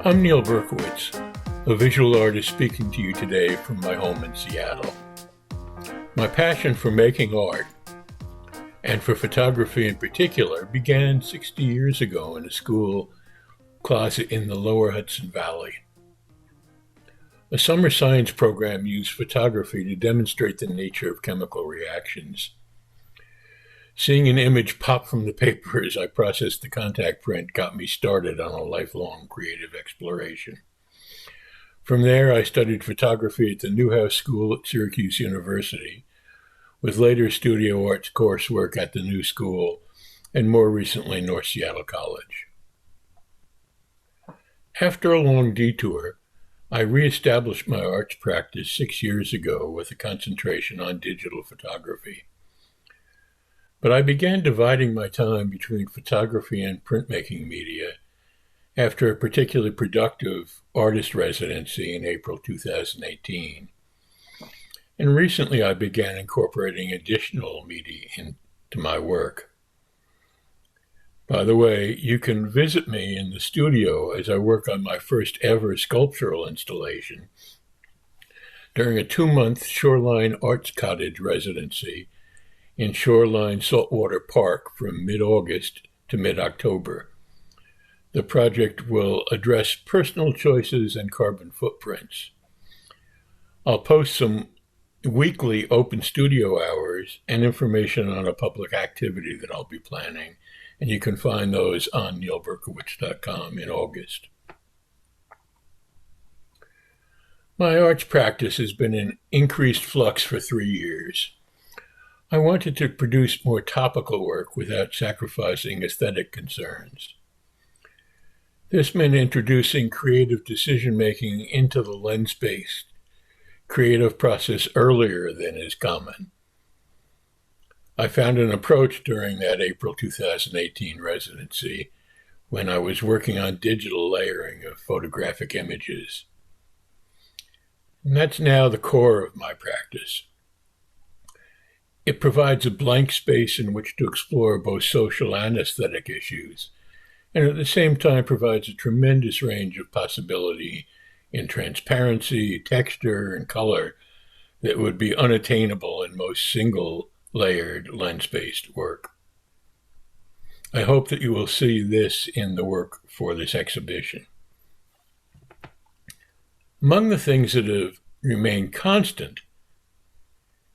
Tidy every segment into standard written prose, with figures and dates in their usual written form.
I'm Neil Berkowitz, a visual artist speaking to you today from my home in Seattle. My passion for making art, and for photography in particular, began 60 years ago in a school closet in the lower Hudson Valley. A summer science program used photography to demonstrate the nature of chemical reactions. Seeing an image pop from the paper as I processed the contact print got me started on a lifelong creative exploration. From there, I studied photography at the Newhouse School at Syracuse University, with later studio arts coursework at the New School, and more recently North Seattle College. After a long detour, I reestablished my arts practice 6 years ago with a concentration on digital photography. But I began dividing my time between photography and printmaking media after a particularly productive artist residency in April 2018. And recently I began incorporating additional media into my work. By the way, you can visit me in the studio as I work on my first ever sculptural installation during a 2-month Shoreline Arts Cottage residency in Shoreline Saltwater Park from mid-August to mid-October. The project will address personal choices and carbon footprints. I'll post some weekly open studio hours and information on a public activity that I'll be planning, and you can find those on neilberkowitz.com in August. My arts practice has been in increased flux for 3 years. I wanted to produce more topical work without sacrificing aesthetic concerns. This meant introducing creative decision-making into the lens-based creative process earlier than is common. I found an approach during that April 2018 residency when I was working on digital layering of photographic images. And that's now the core of my practice. It provides a blank space in which to explore both social and aesthetic issues, and at the same time provides a tremendous range of possibility in transparency, texture, and color that would be unattainable in most single-layered lens-based work. I hope that you will see this in the work for this exhibition. Among the things that have remained constant,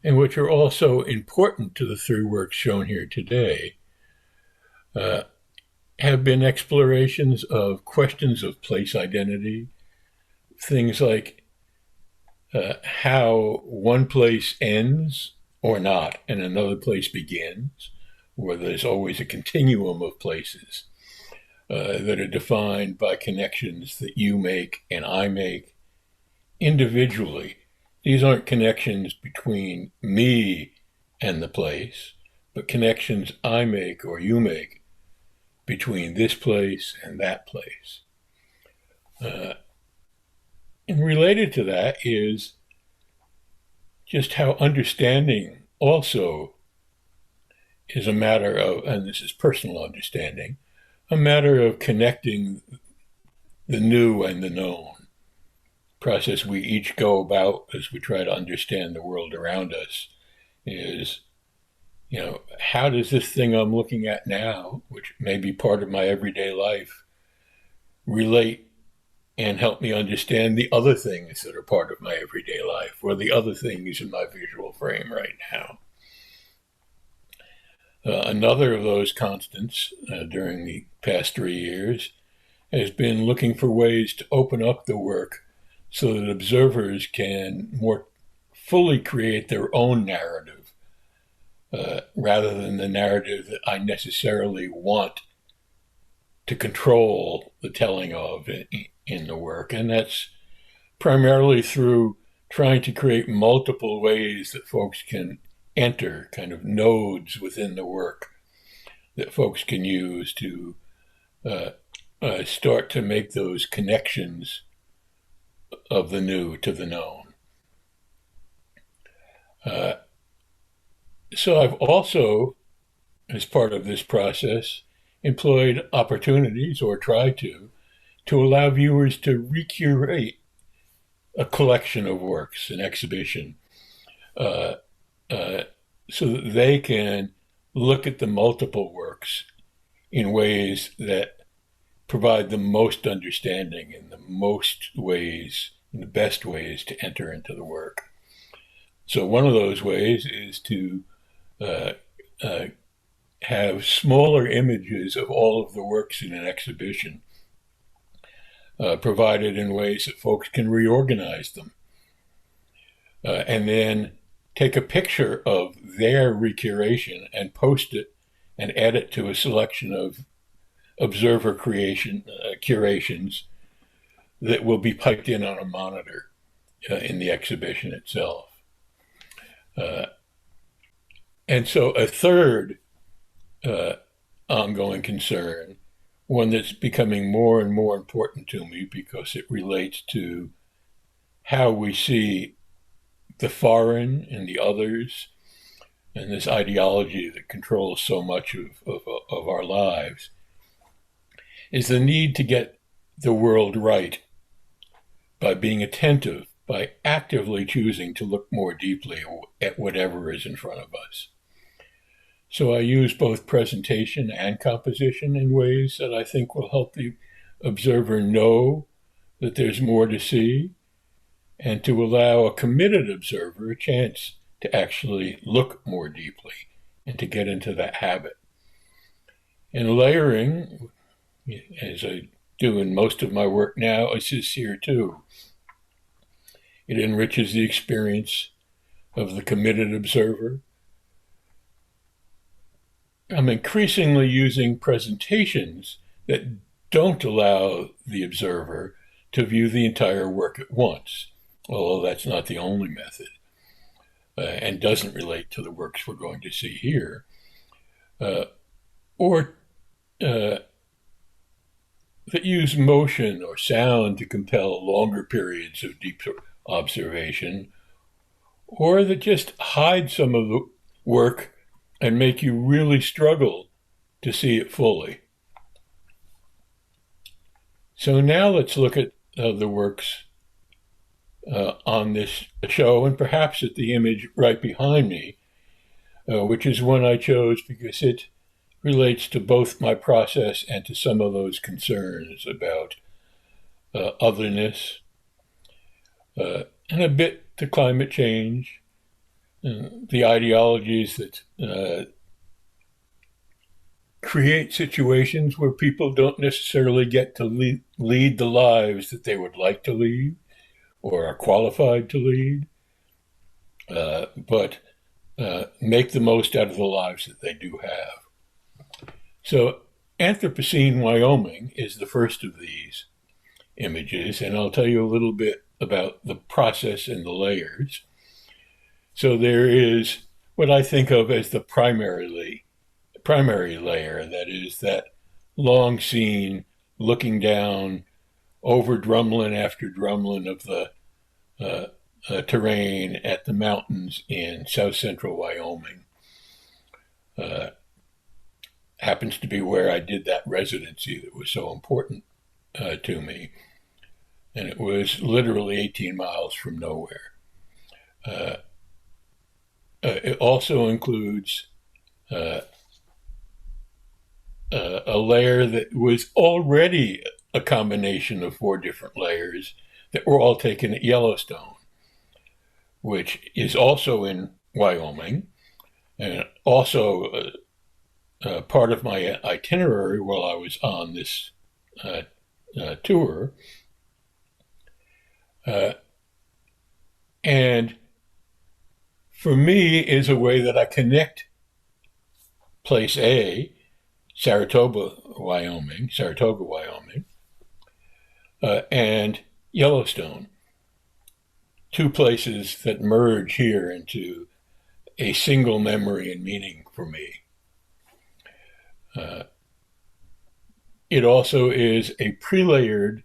and which are also important to the 3 works shown here today, have been explorations of questions of place identity, things like how one place ends or not and another place begins, or there's always a continuum of places that are defined by connections that you make and I make individually. These aren't connections between me and the place, but connections I make or you make between this place and that place. And related to that is just how understanding also is a matter of, and this is personal understanding, a matter of connecting the new and the known. Process we each go about as we try to understand the world around us is, how does this thing I'm looking at now, which may be part of my everyday life, relate and help me understand the other things that are part of my everyday life, or the other things in my visual frame right now. Another of those constants during the past 3 years has been looking for ways to open up the work so that observers can more fully create their own narrative, rather than the narrative that I necessarily want to control the telling of in the work. And that's primarily through trying to create multiple ways that folks can enter, kind of nodes within the work that folks can use to start to make those connections of the new to the known. So I've also, as part of this process, employed opportunities, or tried to to allow viewers to recurate a collection of works, an exhibition, uh, uh, so that they can look at the multiple works in ways that provide the most understanding and the best ways to enter into the work. So one of those ways is to uh, uh, have smaller images of all of the works in an exhibition, provided in ways that folks can reorganize them, and then take a picture of their recuration and post it and add it to a selection of observer curations that will be piped in on a monitor in the exhibition itself. And so a third ongoing concern, one that's becoming more and more important to me because it relates to how we see the foreign and the others and this ideology that controls so much of our lives, is the need to get the world right by being attentive, by actively choosing to look more deeply at whatever is in front of us. So I use both presentation and composition in ways that I think will help the observer know that there's more to see, and to allow a committed observer a chance to actually look more deeply and to get into that habit. And layering, as I do in most of my work now, assists here too. It enriches the experience of the committed observer. I'm increasingly using presentations that don't allow the observer to view the entire work at once, although that's not the only method, and doesn't relate to the works we're going to see here, or that use motion or sound to compel longer periods of deep observation, or that just hide some of the work and make you really struggle to see it fully. So now let's look at the works on this show, and perhaps at the image right behind me, which is one I chose because it relates to both my process and to some of those concerns about otherness, and a bit to climate change, the ideologies that create situations where people don't necessarily get to lead the lives that they would like to lead or are qualified to lead, but make the most out of the lives that they do have. So Anthropocene, Wyoming is the first of these images, and I'll tell you a little bit about the process and the layers. So there is what I think of as the primary layer, that is that long scene looking down over drumlin after drumlin of the terrain at the mountains in south central Wyoming. Happens to be where I did that residency that was so important to me. And it was literally 18 miles from nowhere. It also includes a layer that was already a combination of 4 different layers that were all taken at Yellowstone, which is also in Wyoming, and also part of my itinerary while I was on this tour. And for me is a way that I connect place A, Saratoga, Wyoming, and Yellowstone, 2 places that merge here into a single memory and meaning for me. It also is a pre-layered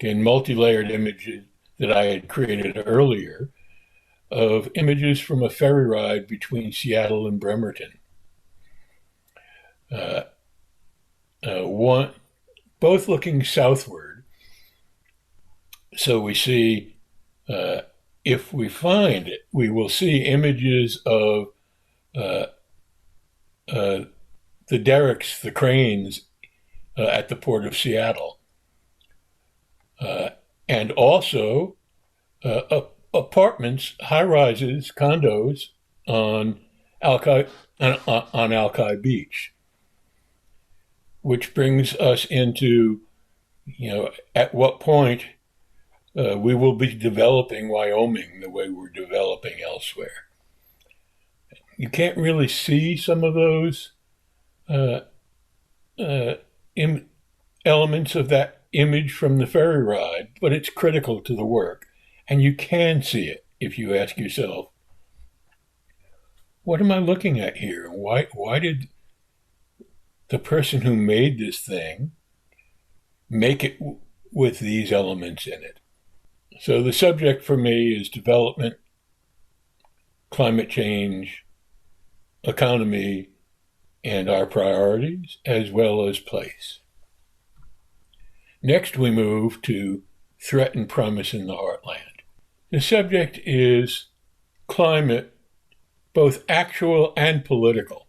and multi-layered image that I had created earlier of images from a ferry ride between Seattle and Bremerton. One both looking southward. So we see, if we find it, we will see images of uh, uh, the derricks, the cranes at the port of Seattle. And also apartments, high rises, condos on Alki Beach, which brings us into, at what point we will be developing Wyoming the way we're developing elsewhere. You can't really see some of those uh, uh, elements of that image from the ferry ride, but it's critical to the work. And you can see it if you ask yourself, what am I looking at here? Why did the person who made this thing make it with these elements in it? So the subject for me is development, climate change, economy, and our priorities, as well as place. Next, we move to threat and promise in the heartland. The subject is climate, both actual and political.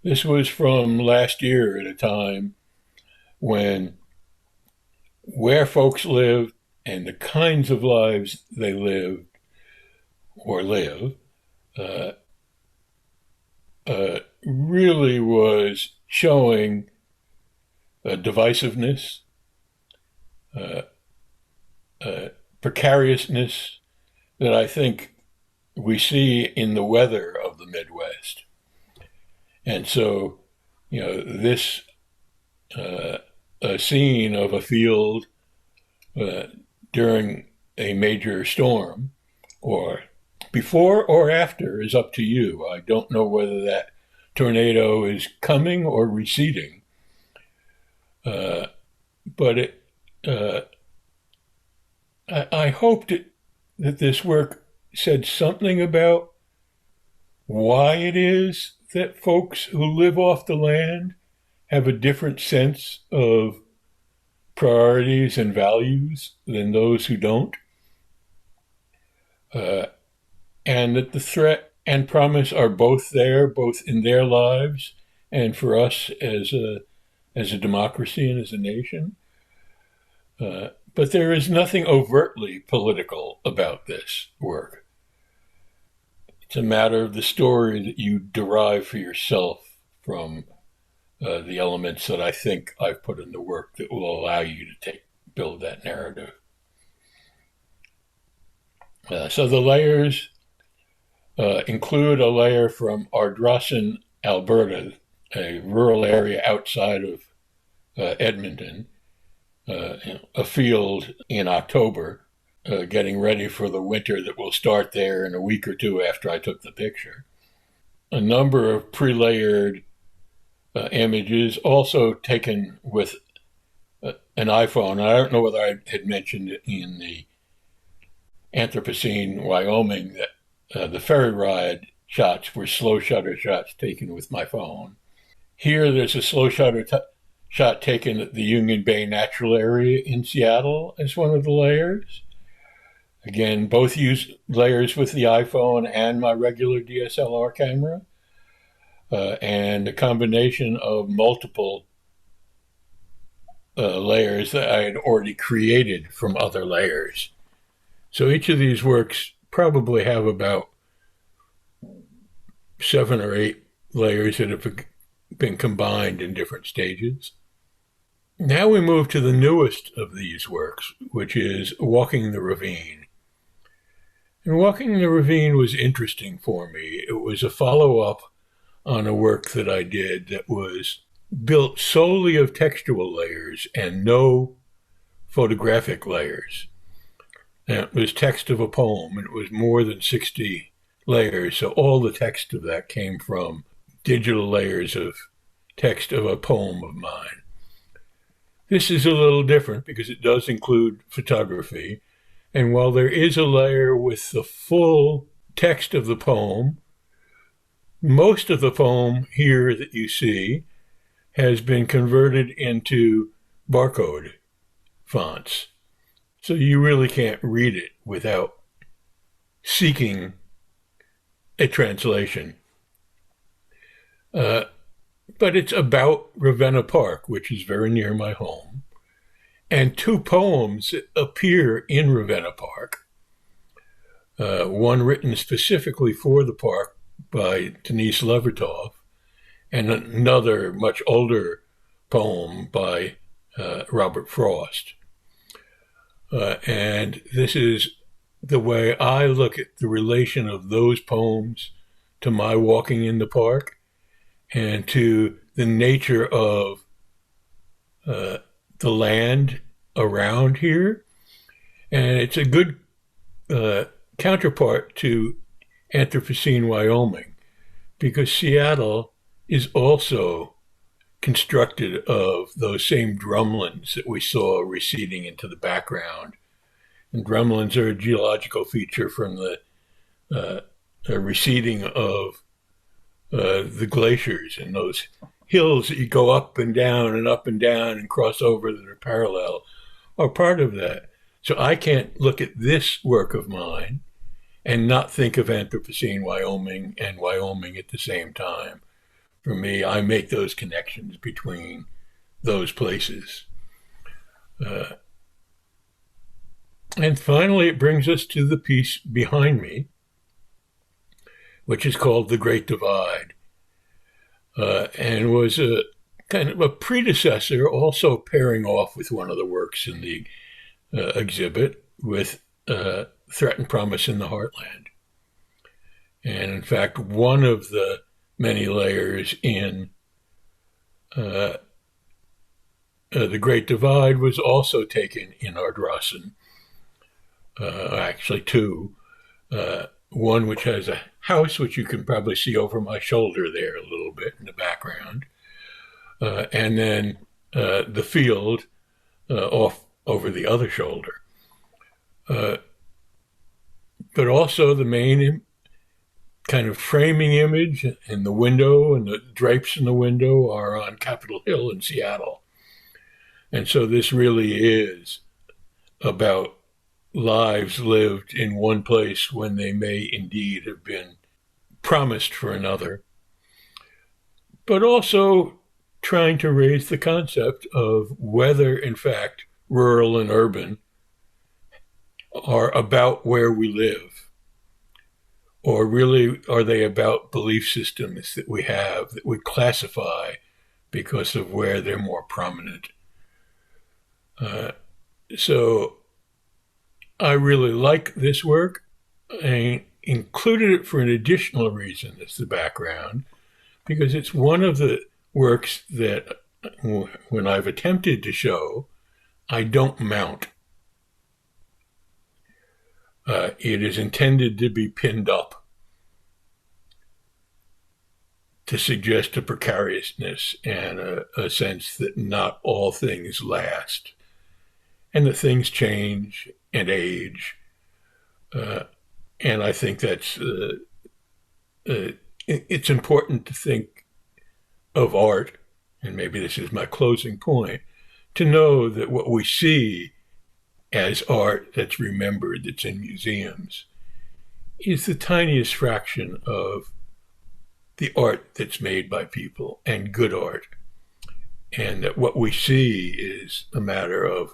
This was from last year at a time when where folks lived and the kinds of lives they lived or live really was showing divisiveness, precariousness that I think we see in the weather of the Midwest. And so, this a scene of a field during a major storm, or before or after, is up to you. I don't know whether that tornado is coming or receding, but I hoped that this work said something about why it is that folks who live off the land have a different sense of priorities and values than those who don't. And that the threat and promise are both there, both in their lives and for us as a democracy and as a nation. But there is nothing overtly political about this work. It's a matter of the story that you derive for yourself from the elements that I think I've put in the work that will allow you to build that narrative. So the layers include a layer from Ardrossan, Alberta, a rural area outside of Edmonton, a field in October, getting ready for the winter that will start there in a week or two after I took the picture. A number of pre-layered images, also taken with an iPhone. I don't know whether I had mentioned it in the Anthropocene, Wyoming, that the ferry ride shots were slow shutter shots taken with my phone. Here, there's a slow shutter shot taken at the Union Bay Natural Area in Seattle as one of the layers. Again, both use layers with the iPhone and my regular DSLR camera, and a combination of multiple layers that I had already created from other layers. So each of these works probably have about 7 or 8 layers that have been combined in different stages. Now we move to the newest of these works, which is Walking the Ravine. And Walking the Ravine was interesting for me. It was a follow-up on a work that I did that was built solely of textual layers and no photographic layers. And it was text of a poem, and it was more than 60 layers. So all the text of that came from digital layers of text of a poem of mine. This is a little different because it does include photography. And while there is a layer with the full text of the poem, most of the poem here that you see has been converted into barcode fonts. So you really can't read it without seeking a translation. But it's about Ravenna Park, which is very near my home. And two poems appear in Ravenna Park. One written specifically for the park by Denise Levertov, and another much older poem by Robert Frost. And this is the way I look at the relation of those poems to my walking in the park and to the nature of the land around here. And it's a good counterpart to Anthropocene, Wyoming, because Seattle is also constructed of those same drumlins that we saw receding into the background. And drumlins are a geological feature from the receding of the glaciers, and those hills that you go up and down and cross over that are parallel are part of that. So I can't look at this work of mine and not think of Anthropocene, Wyoming and Wyoming at the same time. For me, I make those connections between those places. And finally, it brings us to the piece behind me, which is called The Great Divide, and was a kind of a predecessor, also pairing off with one of the works in the exhibit with Threat and Promise in the Heartland. And in fact, one of the many layers in The Great Divide was also taken in Ardrossan. Actually two. One which has a house, which you can probably see over my shoulder there a little bit in the background. And then the field off over the other shoulder. But also the main kind of framing image and the window and the drapes in the window are on Capitol Hill in Seattle. And so this really is about lives lived in one place when they may indeed have been promised for another, but also trying to raise the concept of whether, in fact, rural and urban are about where we live, or really are they about belief systems that we have that we classify because of where they're more prominent. So I really like this work. I included it for an additional reason as the background, because it's one of the works that when I've attempted to show, I don't mount. It is intended to be pinned up to suggest a precariousness and a sense that not all things last and that things change and age. And I think that's, it's important to think of art, and maybe this is my closing point, to know that what we see as art that's remembered, that's in museums, is the tiniest fraction of the art that's made by people, and good art. And that what we see is a matter of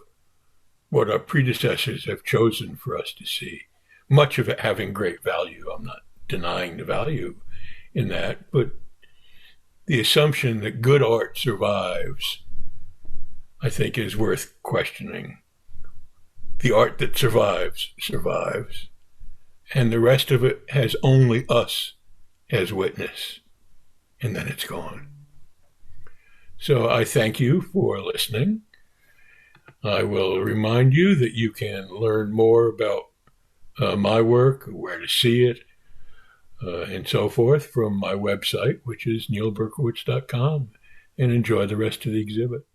what our predecessors have chosen for us to see. Much of it having great value. I'm not denying the value in that, but the assumption that good art survives, I think, is worth questioning. The art that survives, survives. And the rest of it has only us as witness. And then it's gone. So I thank you for listening. I will remind you that you can learn more about my work, where to see it, and so forth from my website, which is neilberkowitz.com, and enjoy the rest of the exhibit.